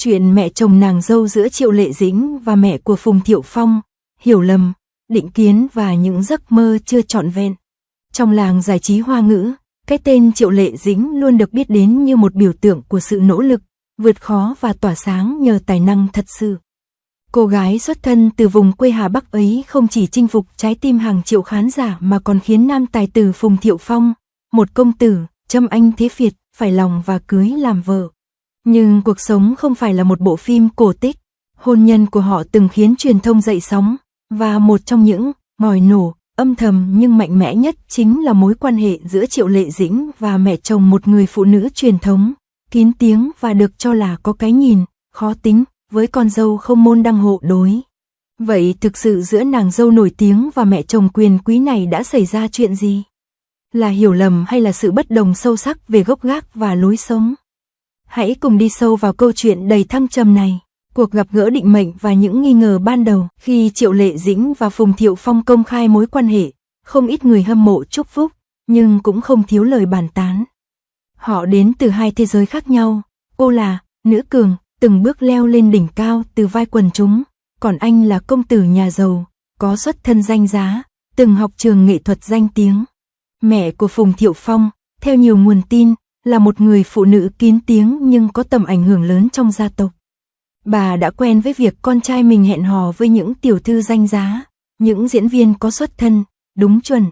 Chuyện mẹ chồng nàng dâu giữa Triệu Lệ Dĩnh và mẹ của Phùng Thiệu Phong, hiểu lầm, định kiến và những giấc mơ chưa trọn vẹn. Trong làng giải trí Hoa ngữ, cái tên Triệu Lệ Dĩnh luôn được biết đến như một biểu tượng của sự nỗ lực, vượt khó và tỏa sáng nhờ tài năng thật sự. Cô gái xuất thân từ vùng quê Hà Bắc ấy không chỉ chinh phục trái tim hàng triệu khán giả mà còn khiến nam tài tử Phùng Thiệu Phong, một công tử, trâm anh thế Việt, phải lòng và cưới làm vợ. Nhưng cuộc sống không phải là một bộ phim cổ tích. Hôn nhân của họ từng khiến truyền thông dậy sóng, và một trong những ngòi nổ âm thầm nhưng mạnh mẽ nhất chính là mối quan hệ giữa Triệu Lệ Dĩnh và mẹ chồng, một người phụ nữ truyền thống, kín tiếng và được cho là có cái nhìn khó tính với con dâu không môn đăng hộ đối. Vậy thực sự giữa nàng dâu nổi tiếng và mẹ chồng quyền quý này đã xảy ra chuyện gì? Là hiểu lầm hay là sự bất đồng sâu sắc về gốc gác và lối sống? Hãy cùng đi sâu vào câu chuyện đầy thăng trầm này. Cuộc gặp gỡ định mệnh và những nghi ngờ ban đầu khi Triệu Lệ Dĩnh và Phùng Thiệu Phong công khai mối quan hệ, không ít người hâm mộ chúc phúc, nhưng cũng không thiếu lời bàn tán. Họ đến từ hai thế giới khác nhau, cô là nữ cường, từng bước leo lên đỉnh cao từ vai quần chúng, còn anh là công tử nhà giàu, có xuất thân danh giá, từng học trường nghệ thuật danh tiếng. Mẹ của Phùng Thiệu Phong, theo nhiều nguồn tin, là một người phụ nữ kín tiếng nhưng có tầm ảnh hưởng lớn trong gia tộc. Bà đã quen với việc con trai mình hẹn hò với những tiểu thư danh giá, những diễn viên có xuất thân, đúng chuẩn.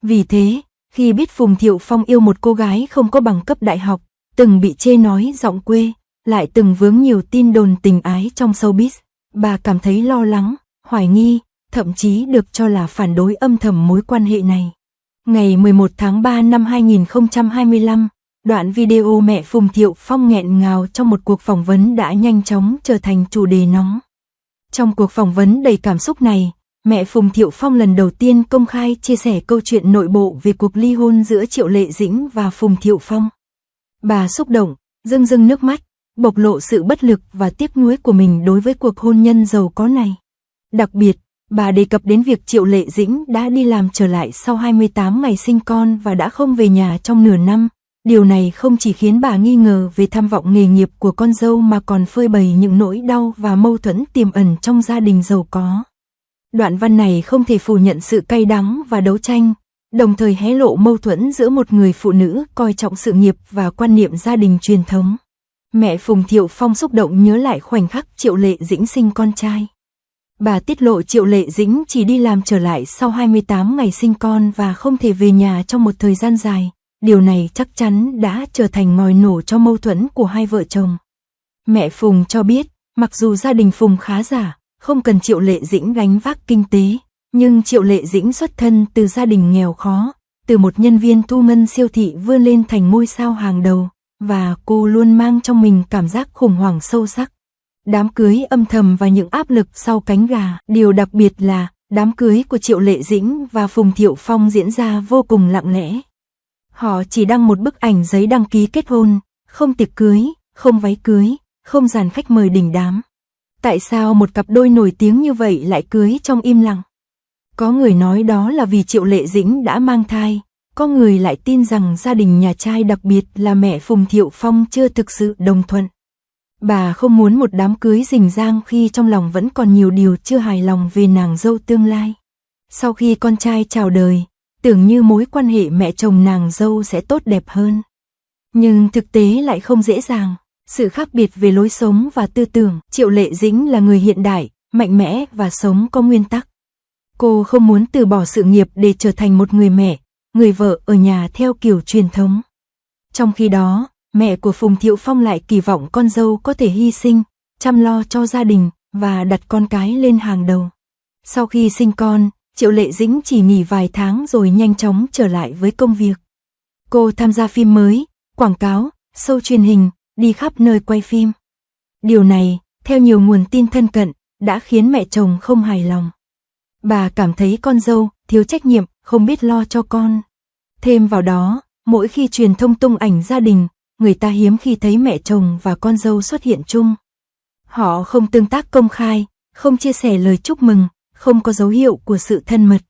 Vì thế, khi biết Phùng Thiệu Phong yêu một cô gái không có bằng cấp đại học, từng bị chê nói giọng quê, lại từng vướng nhiều tin đồn tình ái trong showbiz, bà cảm thấy lo lắng, hoài nghi, thậm chí được cho là phản đối âm thầm mối quan hệ này. Ngày 11 tháng 3 năm 2025, đoạn video mẹ Phùng Thiệu Phong nghẹn ngào trong một cuộc phỏng vấn đã nhanh chóng trở thành chủ đề nóng. Trong cuộc phỏng vấn đầy cảm xúc này, mẹ Phùng Thiệu Phong lần đầu tiên công khai chia sẻ câu chuyện nội bộ về cuộc ly hôn giữa Triệu Lệ Dĩnh và Phùng Thiệu Phong. Bà xúc động, rưng rưng nước mắt, bộc lộ sự bất lực và tiếc nuối của mình đối với cuộc hôn nhân giàu có này. Đặc biệt, bà đề cập đến việc Triệu Lệ Dĩnh đã đi làm trở lại sau 28 ngày sinh con và đã không về nhà trong nửa năm. Điều này không chỉ khiến bà nghi ngờ về tham vọng nghề nghiệp của con dâu mà còn phơi bày những nỗi đau và mâu thuẫn tiềm ẩn trong gia đình giàu có. Đoạn văn này không thể phủ nhận sự cay đắng và đấu tranh, đồng thời hé lộ mâu thuẫn giữa một người phụ nữ coi trọng sự nghiệp và quan niệm gia đình truyền thống. Mẹ Phùng Thiệu Phong xúc động nhớ lại khoảnh khắc Triệu Lệ Dĩnh sinh con trai. Bà tiết lộ Triệu Lệ Dĩnh chỉ đi làm trở lại sau 28 ngày sinh con và không thể về nhà trong một thời gian dài. Điều này chắc chắn đã trở thành ngòi nổ cho mâu thuẫn của hai vợ chồng. Mẹ Phùng cho biết, mặc dù gia đình Phùng khá giả, không cần Triệu Lệ Dĩnh gánh vác kinh tế, nhưng Triệu Lệ Dĩnh xuất thân từ gia đình nghèo khó, từ một nhân viên thu ngân siêu thị vươn lên thành ngôi sao hàng đầu, và cô luôn mang trong mình cảm giác khủng hoảng sâu sắc. Đám cưới âm thầm và những áp lực sau cánh gà. Điều đặc biệt là, đám cưới của Triệu Lệ Dĩnh và Phùng Thiệu Phong diễn ra vô cùng lặng lẽ. Họ chỉ đăng một bức ảnh giấy đăng ký kết hôn, không tiệc cưới, không váy cưới, không dàn khách mời đình đám. Tại sao một cặp đôi nổi tiếng như vậy lại cưới trong im lặng? Có người nói đó là vì Triệu Lệ Dĩnh đã mang thai, có người lại tin rằng gia đình nhà trai đặc biệt là mẹ Phùng Thiệu Phong chưa thực sự đồng thuận. Bà không muốn một đám cưới rình rang khi trong lòng vẫn còn nhiều điều chưa hài lòng về nàng dâu tương lai. Sau khi con trai chào đời, tưởng như mối quan hệ mẹ chồng nàng dâu sẽ tốt đẹp hơn. Nhưng thực tế lại không dễ dàng. Sự khác biệt về lối sống và tư tưởng, Triệu Lệ Dĩnh là người hiện đại, mạnh mẽ và sống có nguyên tắc. Cô không muốn từ bỏ sự nghiệp để trở thành một người mẹ, người vợ ở nhà theo kiểu truyền thống. Trong khi đó, mẹ của Phùng Thiệu Phong lại kỳ vọng con dâu có thể hy sinh, chăm lo cho gia đình và đặt con cái lên hàng đầu. Sau khi sinh con, Triệu Lệ Dĩnh chỉ nghỉ vài tháng rồi nhanh chóng trở lại với công việc. Cô tham gia phim mới, quảng cáo, show truyền hình, đi khắp nơi quay phim. Điều này, theo nhiều nguồn tin thân cận, đã khiến mẹ chồng không hài lòng. Bà cảm thấy con dâu thiếu trách nhiệm, không biết lo cho con. Thêm vào đó, mỗi khi truyền thông tung ảnh gia đình, người ta hiếm khi thấy mẹ chồng và con dâu xuất hiện chung. Họ không tương tác công khai, không chia sẻ lời chúc mừng, không có dấu hiệu của sự thân mật.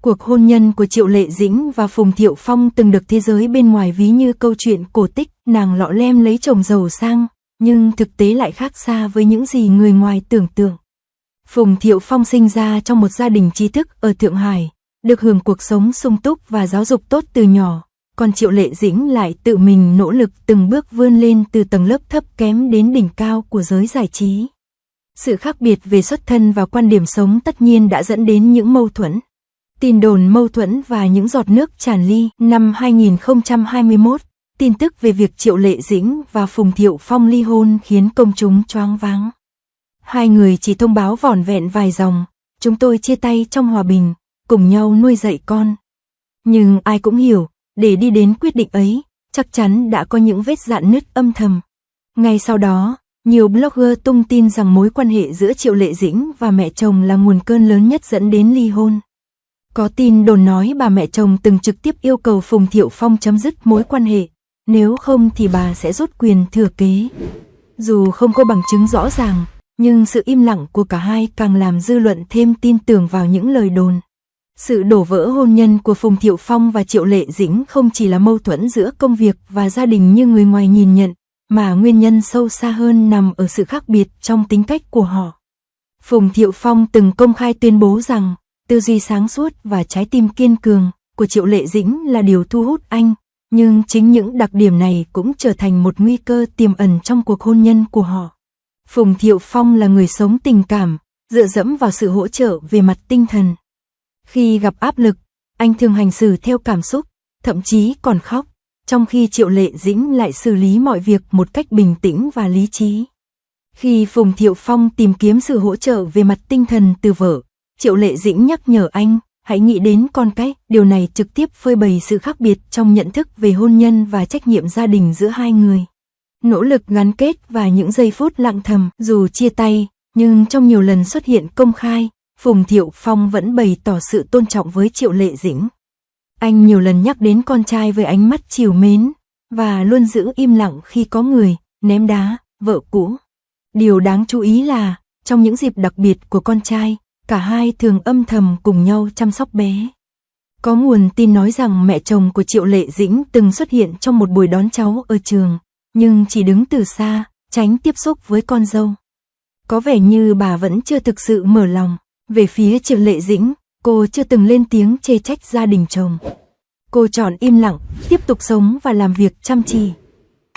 Cuộc hôn nhân của Triệu Lệ Dĩnh và Phùng Thiệu Phong từng được thế giới bên ngoài ví như câu chuyện cổ tích, nàng lọ lem lấy chồng giàu sang, nhưng thực tế lại khác xa với những gì người ngoài tưởng tượng. Phùng Thiệu Phong sinh ra trong một gia đình trí thức ở Thượng Hải, được hưởng cuộc sống sung túc và giáo dục tốt từ nhỏ, còn Triệu Lệ Dĩnh lại tự mình nỗ lực từng bước vươn lên từ tầng lớp thấp kém đến đỉnh cao của giới giải trí. Sự khác biệt về xuất thân và quan điểm sống tất nhiên đã dẫn đến những mâu thuẫn. Tin đồn mâu thuẫn và những giọt nước tràn ly. Năm 2021, tin tức về việc Triệu Lệ Dĩnh và Phùng Thiệu Phong ly hôn khiến công chúng choáng váng. Hai người chỉ thông báo vỏn vẹn vài dòng, chúng tôi chia tay trong hòa bình, cùng nhau nuôi dạy con. Nhưng ai cũng hiểu, để đi đến quyết định ấy, chắc chắn đã có những vết rạn nứt âm thầm. Ngay sau đó, nhiều blogger tung tin rằng mối quan hệ giữa Triệu Lệ Dĩnh và mẹ chồng là nguồn cơn lớn nhất dẫn đến ly hôn. Có tin đồn nói bà mẹ chồng từng trực tiếp yêu cầu Phùng Thiệu Phong chấm dứt mối quan hệ, nếu không thì bà sẽ rút quyền thừa kế. Dù không có bằng chứng rõ ràng, nhưng sự im lặng của cả hai càng làm dư luận thêm tin tưởng vào những lời đồn. Sự đổ vỡ hôn nhân của Phùng Thiệu Phong và Triệu Lệ Dĩnh không chỉ là mâu thuẫn giữa công việc và gia đình như người ngoài nhìn nhận, mà nguyên nhân sâu xa hơn nằm ở sự khác biệt trong tính cách của họ. Phùng Thiệu Phong từng công khai tuyên bố rằng, tư duy sáng suốt và trái tim kiên cường của Triệu Lệ Dĩnh là điều thu hút anh, nhưng chính những đặc điểm này cũng trở thành một nguy cơ tiềm ẩn trong cuộc hôn nhân của họ. Phùng Thiệu Phong là người sống tình cảm, dựa dẫm vào sự hỗ trợ về mặt tinh thần. Khi gặp áp lực, anh thường hành xử theo cảm xúc, thậm chí còn khóc, trong khi Triệu Lệ Dĩnh lại xử lý mọi việc một cách bình tĩnh và lý trí. Khi Phùng Thiệu Phong tìm kiếm sự hỗ trợ về mặt tinh thần từ vợ, Triệu Lệ Dĩnh nhắc nhở anh, hãy nghĩ đến con cái, điều này trực tiếp phơi bày sự khác biệt trong nhận thức về hôn nhân và trách nhiệm gia đình giữa hai người. Nỗ lực gắn kết và những giây phút lặng thầm, dù chia tay, nhưng trong nhiều lần xuất hiện công khai, Phùng Thiệu Phong vẫn bày tỏ sự tôn trọng với Triệu Lệ Dĩnh. Anh nhiều lần nhắc đến con trai với ánh mắt trìu mến, và luôn giữ im lặng khi có người ném đá vợ cũ. Điều đáng chú ý là, trong những dịp đặc biệt của con trai, cả hai thường âm thầm cùng nhau chăm sóc bé. Có nguồn tin nói rằng mẹ chồng của Triệu Lệ Dĩnh từng xuất hiện trong một buổi đón cháu ở trường, nhưng chỉ đứng từ xa, tránh tiếp xúc với con dâu. Có vẻ như bà vẫn chưa thực sự mở lòng. Về phía Triệu Lệ Dĩnh, cô chưa từng lên tiếng chê trách gia đình chồng. Cô chọn im lặng, tiếp tục sống và làm việc chăm chỉ.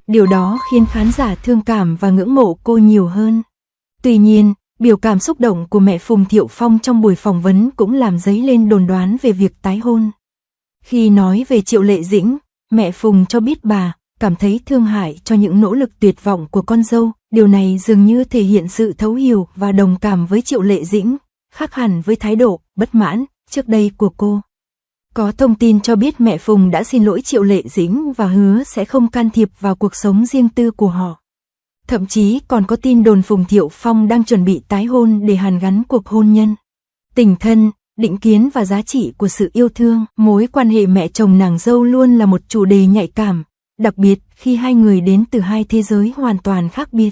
Điều đó khiến khán giả thương cảm và ngưỡng mộ cô nhiều hơn. Tuy nhiên, biểu cảm xúc động của mẹ Phùng Thiệu Phong trong buổi phỏng vấn cũng làm dấy lên đồn đoán về việc tái hôn. Khi nói về Triệu Lệ Dĩnh, mẹ Phùng cho biết bà cảm thấy thương hại cho những nỗ lực tuyệt vọng của con dâu. Điều này dường như thể hiện sự thấu hiểu và đồng cảm với Triệu Lệ Dĩnh, khác hẳn với thái độ bất mãn trước đây của cô. Có thông tin cho biết mẹ Phùng đã xin lỗi Triệu Lệ Dĩnh và hứa sẽ không can thiệp vào cuộc sống riêng tư của họ. Thậm chí còn có tin đồn Phùng Thiệu Phong đang chuẩn bị tái hôn để hàn gắn cuộc hôn nhân. Tình thân, định kiến và giá trị của sự yêu thương, mối quan hệ mẹ chồng nàng dâu luôn là một chủ đề nhạy cảm, đặc biệt khi hai người đến từ hai thế giới hoàn toàn khác biệt.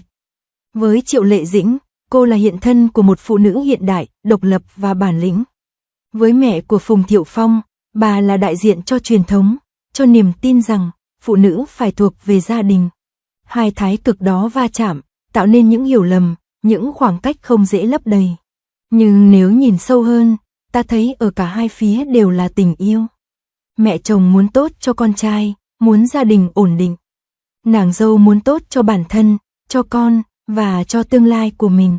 Với Triệu Lệ Dĩnh, cô là hiện thân của một phụ nữ hiện đại, độc lập và bản lĩnh. Với mẹ của Phùng Thiệu Phong, bà là đại diện cho truyền thống, cho niềm tin rằng phụ nữ phải thuộc về gia đình. Hai thái cực đó va chạm, tạo nên những hiểu lầm, những khoảng cách không dễ lấp đầy. Nhưng nếu nhìn sâu hơn, ta thấy ở cả hai phía đều là tình yêu. Mẹ chồng muốn tốt cho con trai, muốn gia đình ổn định. Nàng dâu muốn tốt cho bản thân, cho con và cho tương lai của mình.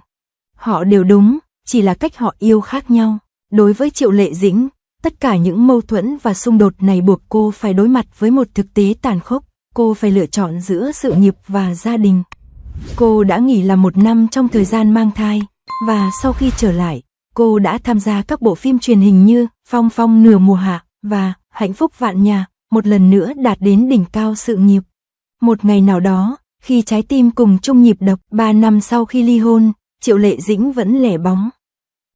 Họ đều đúng, chỉ là cách họ yêu khác nhau. Đối với Triệu Lệ Dĩnh, tất cả những mâu thuẫn và xung đột này buộc cô phải đối mặt với một thực tế tàn khốc. Cô phải lựa chọn giữa sự nghiệp và gia đình. Cô đã nghỉ làm 1 năm trong thời gian mang thai, và sau khi trở lại, cô đã tham gia các bộ phim truyền hình như Phong Phong Nửa Mùa Hạ và Hạnh Phúc Vạn Nhà, một lần nữa đạt đến đỉnh cao sự nghiệp. Một ngày nào đó, khi trái tim cùng chung nhịp đập, 3 năm sau khi ly hôn, Triệu Lệ Dĩnh vẫn lẻ bóng.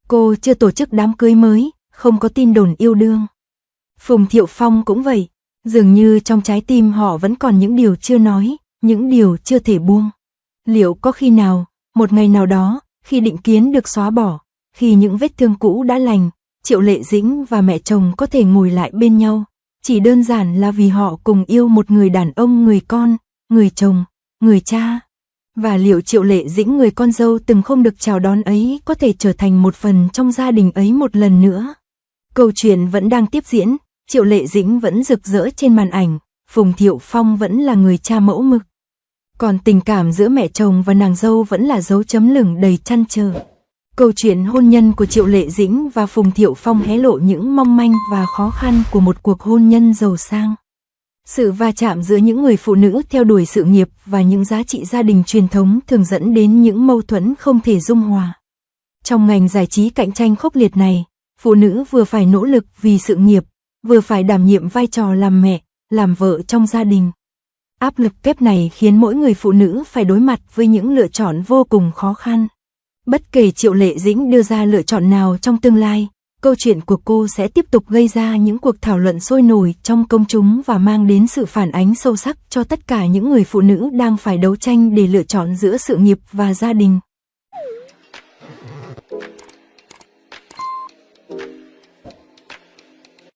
Cô chưa tổ chức đám cưới mới, không có tin đồn yêu đương. Phùng Thiệu Phong cũng vậy, dường như trong trái tim họ vẫn còn những điều chưa nói, những điều chưa thể buông. Liệu có khi nào, một ngày nào đó, khi định kiến được xóa bỏ, khi những vết thương cũ đã lành, Triệu Lệ Dĩnh và mẹ chồng có thể ngồi lại bên nhau, chỉ đơn giản là vì họ cùng yêu một người đàn ông, người con, người chồng, người cha. Và liệu Triệu Lệ Dĩnh, người con dâu từng không được chào đón ấy, có thể trở thành một phần trong gia đình ấy một lần nữa? Câu chuyện vẫn đang tiếp diễn, Triệu Lệ Dĩnh vẫn rực rỡ trên màn ảnh, Phùng Thiệu Phong vẫn là người cha mẫu mực. Còn tình cảm giữa mẹ chồng và nàng dâu vẫn là dấu chấm lửng đầy trăn trở. Câu chuyện hôn nhân của Triệu Lệ Dĩnh và Phùng Thiệu Phong hé lộ những mong manh và khó khăn của một cuộc hôn nhân giàu sang. Sự va chạm giữa những người phụ nữ theo đuổi sự nghiệp và những giá trị gia đình truyền thống thường dẫn đến những mâu thuẫn không thể dung hòa. Trong ngành giải trí cạnh tranh khốc liệt này, phụ nữ vừa phải nỗ lực vì sự nghiệp, vừa phải đảm nhiệm vai trò làm mẹ, làm vợ trong gia đình. Áp lực kép này khiến mỗi người phụ nữ phải đối mặt với những lựa chọn vô cùng khó khăn. Bất kể Triệu Lệ Dĩnh đưa ra lựa chọn nào trong tương lai, câu chuyện của cô sẽ tiếp tục gây ra những cuộc thảo luận sôi nổi trong công chúng và mang đến sự phản ánh sâu sắc cho tất cả những người phụ nữ đang phải đấu tranh để lựa chọn giữa sự nghiệp và gia đình.